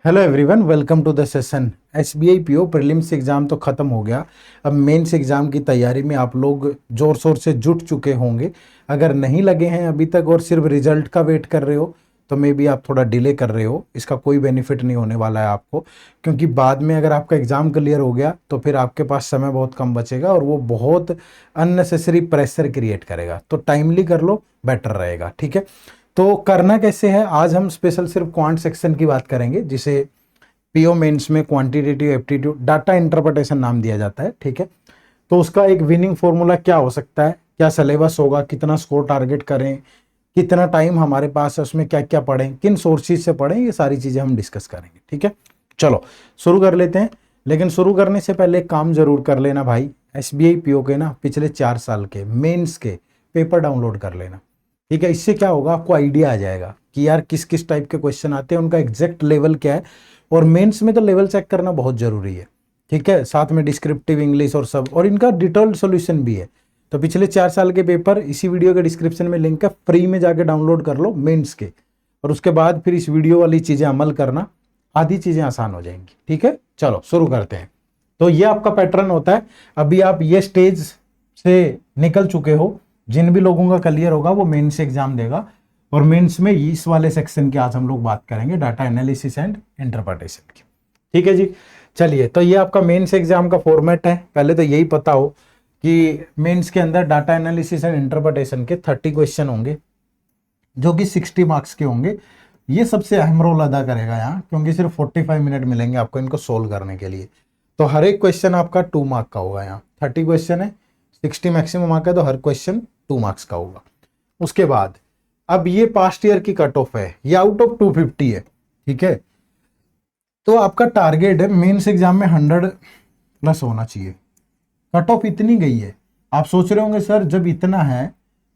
Hello everyone, welcome to the session. SBI PO prelims exam तो ख़त्म हो गया। अब मेंस एग्ज़ाम की तैयारी में आप लोग ज़ोर शोर से जुट चुके होंगे। अगर नहीं लगे हैं अभी तक और सिर्फ रिजल्ट का वेट कर रहे हो तो मे बी आप थोड़ा डिले कर रहे हो। इसका कोई बेनिफिट नहीं होने वाला है आपको, क्योंकि बाद में अगर आपका एग्ज़ाम क्लियर हो गया तो फिर आपके पास समय बहुत कम बचेगा और वो बहुत अननेसेसरी प्रेशर क्रिएट करेगा। तो टाइमली कर लो, बेटर रहेगा। ठीक है, तो करना कैसे है, आज हम स्पेशल सिर्फ क्वांट सेक्शन की बात करेंगे, जिसे पीओ मेंस में क्वांटिटेटिव एप्टीट्यूड डाटा इंटरप्रिटेशन नाम दिया जाता है। ठीक है, तो उसका एक विनिंग फॉर्मूला क्या हो सकता है, क्या सिलेबस होगा, कितना स्कोर टारगेट करें, कितना टाइम हमारे पास है, उसमें क्या क्या पढ़ें, किन सोर्सेज से पढ़ें, ये सारी चीज़ें हम डिस्कस करेंगे। ठीक है, चलो शुरू कर लेते हैं। लेकिन शुरू करने से पहले एक काम जरूर कर लेना भाई, एसबीआई पीओ के ना पिछले 4 साल के मेंस के पेपर डाउनलोड कर लेना। ठीक है, इससे क्या होगा, आपको आइडिया आ जाएगा कि यार किस किस टाइप के क्वेश्चन आते हैं, उनका एग्जैक्ट लेवल क्या है। और मेंस में तो लेवल चेक करना बहुत जरूरी है। ठीक है, साथ में डिस्क्रिप्टिव इंग्लिश और सब, और इनका डिटेल्ड सॉल्यूशन भी है। तो पिछले 4 साल के पेपर इसी वीडियो के डिस्क्रिप्शन में लिंक है, फ्री में जाके डाउनलोड कर लो मेंस के। और उसके बाद फिर इस वीडियो वाली चीजें अमल करना, आधी चीजें आसान हो जाएंगी। ठीक है, चलो शुरू करते हैं। तो ये आपका पैटर्न होता है। अभी आप ये स्टेज से निकल चुके हो, जिन भी लोगों का क्लियर होगा वो मेंस एग्जाम देगा। और मेंस में इस वाले सेक्शन की आज हम लोग बात करेंगे, डाटा एनालिसिस एंड इंटरप्रिटेशन की। ठीक है जी, चलिए। तो ये आपका मेंस एग्जाम का फॉर्मेट है। पहले तो यही पता हो कि मेंस के अंदर डाटा एनालिसिस एंड इंटरप्रिटेशन के 30 क्वेश्चन होंगे, जो कि 60 मार्क्स के होंगे। ये सबसे अहम रोल अदा करेगा यहाँ, क्योंकि सिर्फ 45 मिनट मिलेंगे आपको इनको सोल्व करने के लिए। तो हर एक क्वेश्चन आपका 2 मार्क का होगा। यहाँ 30 क्वेश्चन है, 60 मैक्सिमम मार्क है, तो हर क्वेश्चन 2 मार्क्स का होगा। उसके बाद अब ये पास्ट ईयर की कट ऑफ है, ये आउट ऑफ 250 है। ठीक है, तो आपका टारगेट है मेंस एग्जाम में 100 प्लस होना चाहिए। कट ऑफ इतनी गई है। आप सोच रहे होंगे सर जब इतना है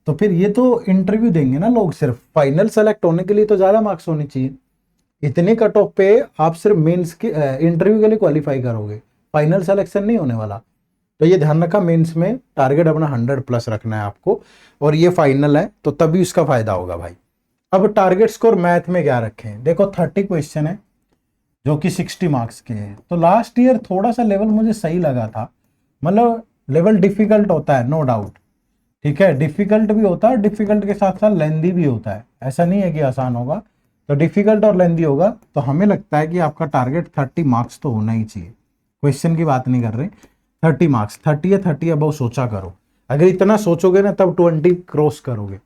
तो फिर ये तो इंटरव्यू देंगे ना लोग, सिर्फ फाइनल सेलेक्ट होने के लिए तो ज्यादा मार्क्स होने चाहिए। इतने कट ऑफ पे आप सिर्फ मेंस के इंटरव्यू के लिए क्वालिफाई करोगे, फाइनल सिलेक्शन नहीं होने वाला। तो ये ध्यान रखा, मेंस में टारगेट अपना 100 प्लस रखना है आपको, और ये फाइनल है तो तभी उसका फायदा होगा भाई। अब टारगेट स्कोर मैथ में क्या रखें, देखो 30 क्वेश्चन है जो कि 60 मार्क्स के हैं। तो लास्ट ईयर थोड़ा सा लेवल मुझे सही लगा था, मतलब लेवल डिफिकल्ट होता है, नो डाउट। ठीक है, डिफिकल्ट भी होता है, डिफिकल्ट के साथ साथ लेंदी भी होता है, ऐसा नहीं है कि आसान होगा। तो डिफिकल्ट और लेंदी होगा, तो हमें लगता है कि आपका टारगेट 30 मार्क्स तो होना ही चाहिए। क्वेश्चन की बात नहीं कर रहे, 30 मार्क्स, 30 या 30 अबव सोचा करो। अगर इतना सोचोगे ना तब 20 क्रॉस करोगे।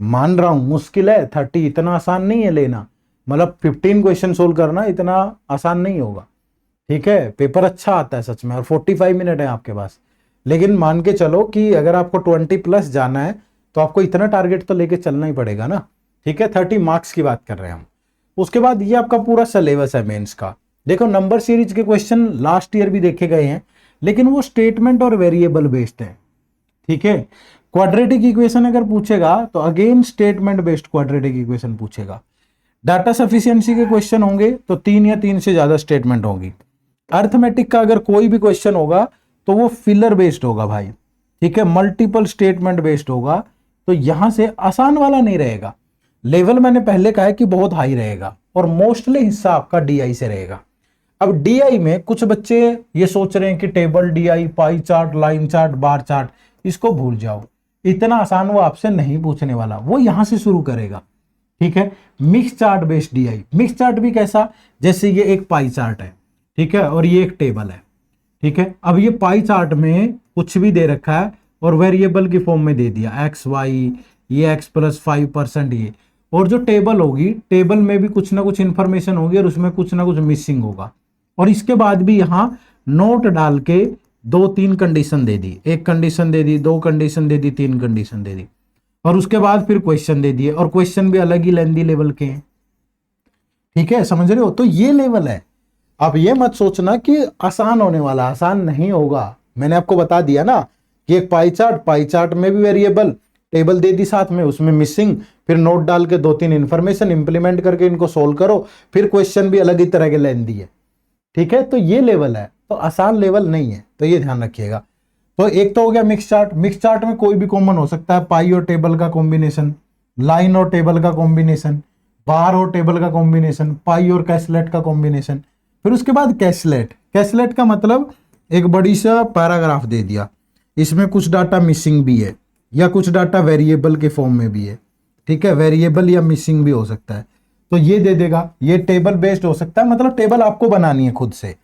मान रहा हूं मुश्किल है, 30 इतना आसान नहीं है लेना, मतलब 15 क्वेश्चन सोल्व करना इतना आसान नहीं होगा। ठीक है, पेपर अच्छा आता है सच में, और 45 मिनट है आपके पास। लेकिन मान के चलो कि अगर आपको 20 प्लस जाना है तो आपको इतना टारगेट तो लेके चलना ही पड़ेगा ना। ठीक है, 30 मार्क्स की बात कर रहे हैं हम। उसके बाद ये आपका पूरा सिलेबस है मेंस का। देखो नंबर सीरीज के क्वेश्चन लास्ट ईयर भी देखे गए हैं, लेकिन वो स्टेटमेंट और वेरिएबल बेस्ड है। ठीक है, क्वाड्रेटिक इक्वेशन अगर पूछेगा तो again statement based quadratic equation पूछेगा। डाटा सफिशिएंसी के क्वेश्चन होंगे तो 3 या 3 से ज्यादा स्टेटमेंट होंगी। अर्थमेटिक का अगर कोई भी क्वेश्चन होगा तो वो फिलर बेस्ड होगा भाई। ठीक है, मल्टीपल स्टेटमेंट बेस्ड होगा, तो यहां से आसान वाला नहीं रहेगा। लेवल मैंने पहले कहा है कि बहुत हाई रहेगा, और मोस्टली हिस्सा आपका डीआई से रहेगा। अब डीआई में कुछ बच्चे ये सोच रहे हैं कि table DI, pie chart, line chart, bar chart, इसको भूल जाओ। इतना आसान वो आपसे नहीं पूछने वाला, वो यहां से शुरू करेगा। ठीक है, mix chart based DI. Mix chart भी कैसा, जैसे ये एक पाई चार्ट है, ठीक है, और ये एक टेबल है। ठीक है, अब ये पाई चार्ट में कुछ भी दे रखा है और वेरिएबल की फॉर्म में दे दिया, एक्स वाई, ये एक्स प्लस 5% ये। और जो टेबल होगी, टेबल में भी कुछ ना कुछ इंफॉर्मेशन होगी और उसमें कुछ ना कुछ मिसिंग होगा। और इसके बाद भी यहां नोट डाल के 2-3 कंडीशन दे दी, एक कंडीशन दे दी, 2 कंडीशन दे दी, 3 कंडीशन दे दी, और उसके बाद फिर क्वेश्चन दे दिए, और क्वेश्चन भी अलग ही लेंदी लेवल के हैं। ठीक है, समझ रहे हो, तो ये लेवल है। अब ये मत सोचना कि आसान होने वाला, आसान नहीं होगा। मैंने आपको बता दिया ना कि एक पाई चार्ट, पाई चार्ट में भी वेरिएबल, टेबल दे दी साथ में, उसमें मिसिंग, फिर नोट डाल के 2-3 इंफॉर्मेशन इंप्लीमेंट करके इनको सोल्व करो, फिर क्वेश्चन भी अलग ही तरह के लेंदी है। ठीक है, तो ये लेवल है, तो आसान लेवल नहीं है, तो ये ध्यान रखिएगा। तो एक तो हो गया मिक्स चार्ट। मिक्स चार्ट में कोई भी कॉमन हो सकता है, पाई और टेबल का कॉम्बिनेशन, लाइन और टेबल का कॉम्बिनेशन, बार और टेबल का कॉम्बिनेशन, पाई और कैसलेट का कॉम्बिनेशन। फिर उसके बाद कैसलेट। कैसलेट का मतलब एक बड़ी सा पैराग्राफ दे दिया, इसमें कुछ डाटा मिसिंग भी है या कुछ डाटा वेरिएबल के फॉर्म में भी है, ठीक है, वेरिएबल या मिसिंग भी हो सकता है, तो ये दे देगा। ये टेबल बेस्ड हो सकता है, मतलब टेबल आपको बनानी है खुद से,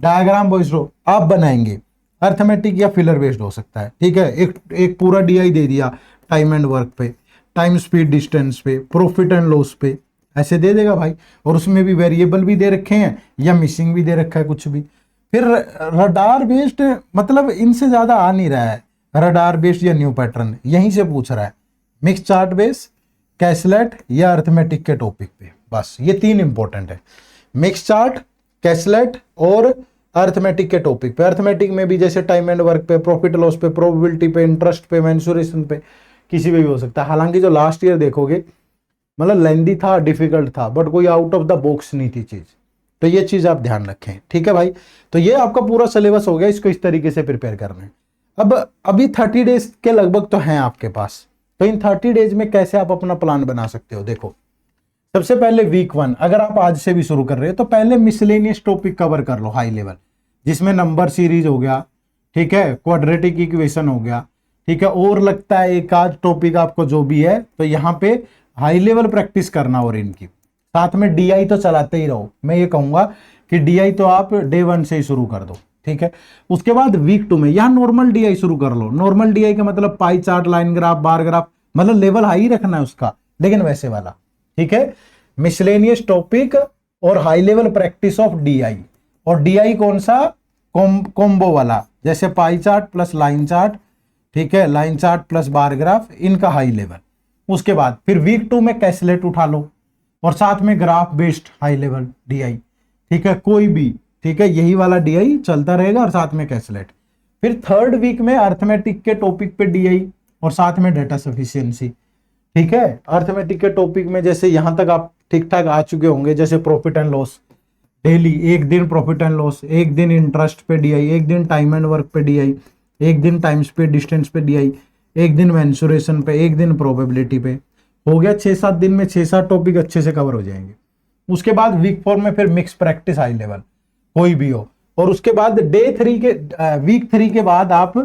डायग्राम बेस्ड हो आप बनाएंगे, अर्थमेटिक या फिलर बेस्ड हो सकता है, ठीक है। एक पूरा डीआई दे दिया टाइम एंड वर्क पे, टाइम स्पीड डिस्टेंस पे, प्रॉफिट एंड लॉस पे, ऐसे दे देगा भाई। और उसमें भी वेरिएबल भी दे रखे हैं या मिसिंग भी दे रखा है कुछ भी। फिर रडार बेस्ड, मतलब इनसे ज्यादा आ नहीं रहा है, रडार बेस्ड या न्यू पैटर्न, यहीं से पूछ रहा है। मिक्स चार्ट बेस, कैसलेट या अर्थमेटिक के टॉपिक पे, बस ये तीन इंपॉर्टेंट है, मिक्स चार्ट, कैसलेट और अर्थमेटिक के टॉपिक पे। अर्थमेटिक में भी जैसे टाइम एंड वर्क पे, प्रॉफिट लॉस पे, प्रोबेबिलिटी पे, इंटरेस्ट पे, मेंसुरेशन पे, किसी पे भी हो सकता है। हालांकि जो लास्ट ईयर देखोगे मतलब लेंदी था, डिफिकल्ट था, बट कोई आउट ऑफ द बॉक्स नहीं थी चीज, तो ये चीज आप ध्यान रखें, ठीक है भाई। तो ये आपका पूरा सिलेबस हो गया, इसको इस तरीके से प्रिपेयर करना है। अब अभी 30 डेज के लगभग तो हैं आपके पास, तो इन 30 डेज में कैसे आप अपना प्लान बना सकते हो। देखो, सबसे पहले वीक 1 अगर आप आज से भी शुरू कर रहे हो तो पहले मिसलेनियस टॉपिक कवर कर लो हाई लेवल, जिसमें नंबर सीरीज हो गया, ठीक है, क्वाड्रेटिक इक्वेशन हो गया, ठीक है, और लगता है एक आध टॉपिक आपको जो भी है, तो यहाँ पे हाई लेवल प्रैक्टिस करना। और इनकी साथ में डीआई तो चलाते ही रहो, मैं ये कहूंगा कि डीआई तो आप डे 1 से ही शुरू कर दो, ठीक है। उसके बाद वीक 2 में यहाँ नॉर्मल डीआई शुरू कर लो। नॉर्मल डीआई का मतलब pie chart, line graph, bar graph, मतलब लेवल हाई रखना है उसका, लेकिन वैसे वाला, ठीक है। मिसलेनियस टॉपिक और high level practice of DI. और डीआई कौन सा, कॉम्बो वाला, जैसे pie chart plus line chart, ठीक है, line chart plus bar graph, इनका हाई लेवल। उसके बाद फिर वीक 2 में कैसलेट उठा लो और साथ में graph based high level DI, ठीक है, कोई भी, ठीक है, यही वाला डीआई चलता रहेगा और साथ में कैसलेट। फिर थर्ड वीक में अर्थमेटिक के टॉपिक पे डीआई और साथ में डेटा सफिशिएंसी, ठीक है। अर्थमेटिक के टॉपिक में जैसे यहां तक आप ठीक ठाक आ चुके होंगे, जैसे प्रॉफिट एंड लॉस डेली, एक दिन प्रॉफिट एंड लॉस, एक दिन इंटरेस्ट पे डीआई, एक दिन टाइम एंड वर्क पे डीआई, एक दिन टाइम स्पीड डिस्टेंस पे डीआई, एक दिन मेंसुरेशन पे, एक दिन प्रोबेबिलिटी पे। हो गया 6-7 दिन में 6-7 टॉपिक अच्छे से कवर हो जाएंगे। उसके बाद वीक 4 में फिर मिक्स प्रैक्टिस हाई लेवल कोई भी हो। और उसके बाद वीक 3 के बाद आप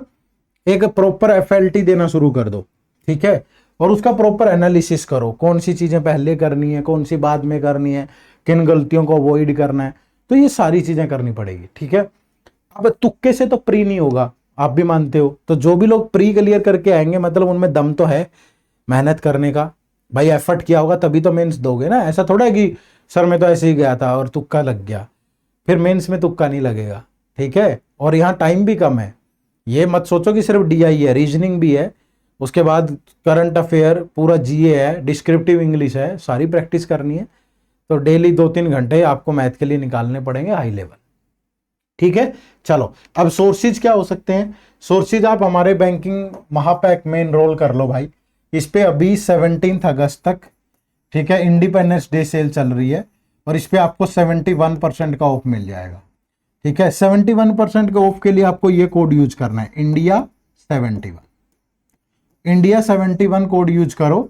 एक प्रॉपर एफएलटी देना शुरू कर दो, ठीक है, और उसका प्रॉपर एनालिसिस करो, कौन सी चीजें पहले करनी है, कौन सी बाद में करनी है, किन गलतियों को अवॉइड करना है, तो ये सारी चीजें करनी पड़ेगी, ठीक है। अब तुक्के से तो प्री नहीं होगा, आप भी मानते हो, तो जो भी लोग प्री क्लियर करके आएंगे मतलब उनमें दम तो है मेहनत करने का, भाई एफर्ट किया होगा तभी तो मेंस दोगे ना। ऐसा थोड़ा है कि सर मैं तो ऐसे ही गया था और तुक्का लग गया, फिर मेंस में तुक्का नहीं लगेगा, ठीक है। और यहाँ टाइम भी कम है, ये मत सोचो कि सिर्फ डीआई है, रीजनिंग भी है, उसके बाद करंट अफेयर, पूरा जीए है, डिस्क्रिप्टिव इंग्लिश है, सारी प्रैक्टिस करनी है। तो डेली 2-3 घंटे आपको मैथ के लिए निकालने पड़ेंगे हाई लेवल, ठीक है। चलो अब सोर्सेज क्या हो सकते हैं। सोर्सेज आप हमारे बैंकिंग महापैक में एनरोल कर लो भाई, इस पे अभी 17 अगस्त तक, ठीक है, इंडिपेंडेंस डे सेल चल रही है और इस पे आपको 71% का ऑफ मिल जाएगा, ठीक है। 71% के ऑफ के लिए आपको ये कोड यूज करना है, इंडिया 71 कोड यूज करो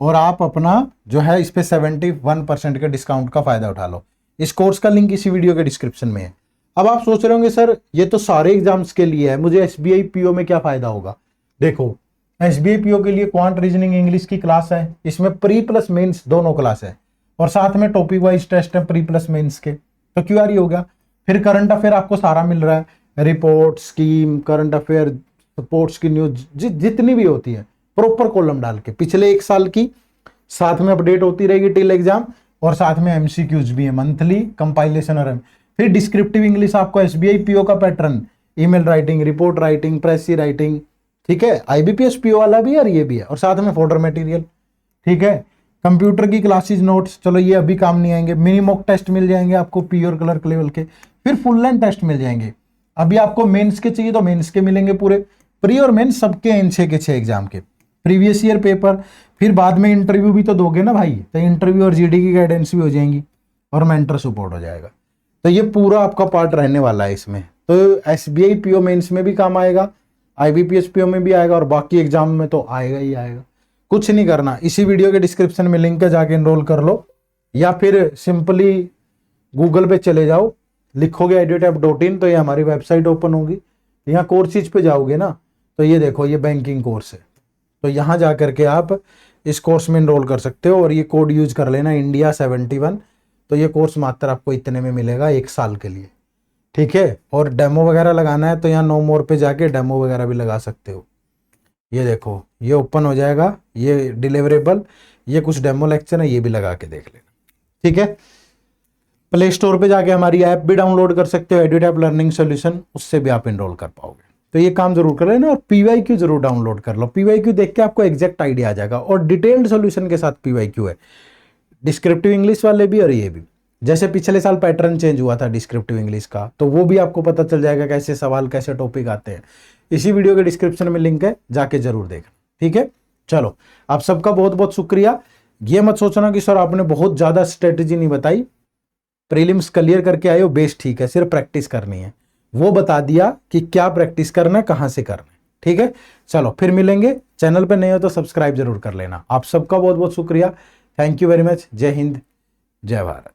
और आप अपना जो है इस पे 71% के डिस्काउंट का फायदा उठा लो। इस कोर्स का लिंक इसी वीडियो के डिस्क्रिप्शन में है। अब आप सोच रहे होंगे सर ये तो सारे एग्जाम्स के लिए है, मुझे एसबीआई पीओ में क्या फायदा होगा। देखो एसबीआई पीओ के लिए क्वांट रीजनिंग इंग्लिश की क्लास है, इसमें प्री प्लस मेंस दोनों क्लास है और साथ में टॉपिक वाइज टेस्ट है प्री प्लस मेंस के, तो क्यूआरई हो गया। फिर करंट अफेयर आपको सारा मिल रहा है, report, scheme, current affair, sports की न्यूज, जितनी भी होती है प्रॉपर कॉलम डाल के पिछले 1 साल की, साथ में अपडेट होती रहेगी टिल एग्जाम, और साथ में एमसीक्यूज भी है मंथली, कंपाइलेशन और फिर डिस्क्रिप्टिव इंग्लिश आपको एसबीआई पीओ का pattern, email writing, report writing, press writing, ठीक है, आईबीपीएस पीओ वाला भी है और ये भी है, और साथ में फोल्डर मटेरियल, ठीक है। कंप्यूटर की क्लासेस नोट्स, चलो ये अभी काम नहीं आएंगे। मिनी मॉक टेस्ट मिल जाएंगे आपको पी और क्लर्क लेवल के, फिर फुल लेंथ टेस्ट मिल जाएंगे। अभी आपको मेंस के चाहिए तो मेंस के मिलेंगे पूरे, प्री और मेंस सबके इन 6 के 6 एग्जाम के प्रीवियस ईयर पेपर। फिर बाद में इंटरव्यू भी तो दोगे ना भाई, तो इंटरव्यू और जीडी की गाइडेंस भी हो जाएंगी और मेंटर सपोर्ट हो जाएगा। तो ये पूरा आपका पार्ट रहने वाला है इसमें। तो एसबीआई पीओ मेंस में भी काम आएगा, आईबीपीएस पीओ में भी आएगा और बाकी एग्जाम में तो आएगा ही आएगा। कुछ नहीं करना, इसी वीडियो के डिस्क्रिप्शन में लिंक है, जाके एनरोल कर लो या फिर सिंपली गूगल पे चले जाओ, लिखोगे edutap.in तो ये हमारी वेबसाइट ओपन होगी। यहाँ कोर्सेज पे जाओगे ना, तो ये देखो ये बैंकिंग कोर्स है, तो यहाँ जा करके आप इस कोर्स में इनरोल कर सकते हो और ये कोड यूज कर लेना इंडिया 71। तो ये कोर्स मात्र आपको इतने में मिलेगा 1 साल के लिए, ठीक है। और डेमो वगैरह लगाना है तो यहाँ नो मोर पे जाके डेमो वगैरह भी लगा सकते हो। ये देखो ये ओपन हो जाएगा, ये डिलीवरेबल, ये कुछ डेमो लेक्चर है, ये भी लगा के देख लेना, ठीक है। प्ले स्टोर पे जाके हमारी ऐप भी डाउनलोड कर सकते हो, एडुटैप लर्निंग सॉल्यूशन, उससे भी आप इनरोल कर पाओगे। तो ये काम जरूर कर लेना और पीवाईक्यू जरूर डाउनलोड कर लो। पीवाईक्यू देख के आपको एग्जैक्ट आइडिया आ जाएगा और डिटेल्ड सॉल्यूशन के साथ पीवाईक्यू है, डिस्क्रिप्टिव इंग्लिश वाले भी और ये भी। जैसे पिछले साल पैटर्न चेंज हुआ था डिस्क्रिप्टिव इंग्लिश का, तो वो भी आपको पता चल जाएगा कैसे सवाल कैसे टॉपिक आते हैं। इसी वीडियो के डिस्क्रिप्शन में लिंक है, जाके जरूर देखना, ठीक है। चलो, आप सबका बहुत बहुत शुक्रिया। ये मत सोचना कि सर आपने बहुत ज्यादा स्ट्रेटेजी नहीं बताई, प्रीलिम्स क्लियर करके आए हो, बेस ठीक है, सिर्फ प्रैक्टिस करनी है। वो बता दिया कि क्या प्रैक्टिस करना है, कहां से करना है, ठीक है। चलो फिर मिलेंगे, चैनल पे नए हो तो सब्सक्राइब जरूर कर लेना। आप सबका बहुत बहुत शुक्रिया, थैंक यू वेरी मच। जय हिंद, जय भारत।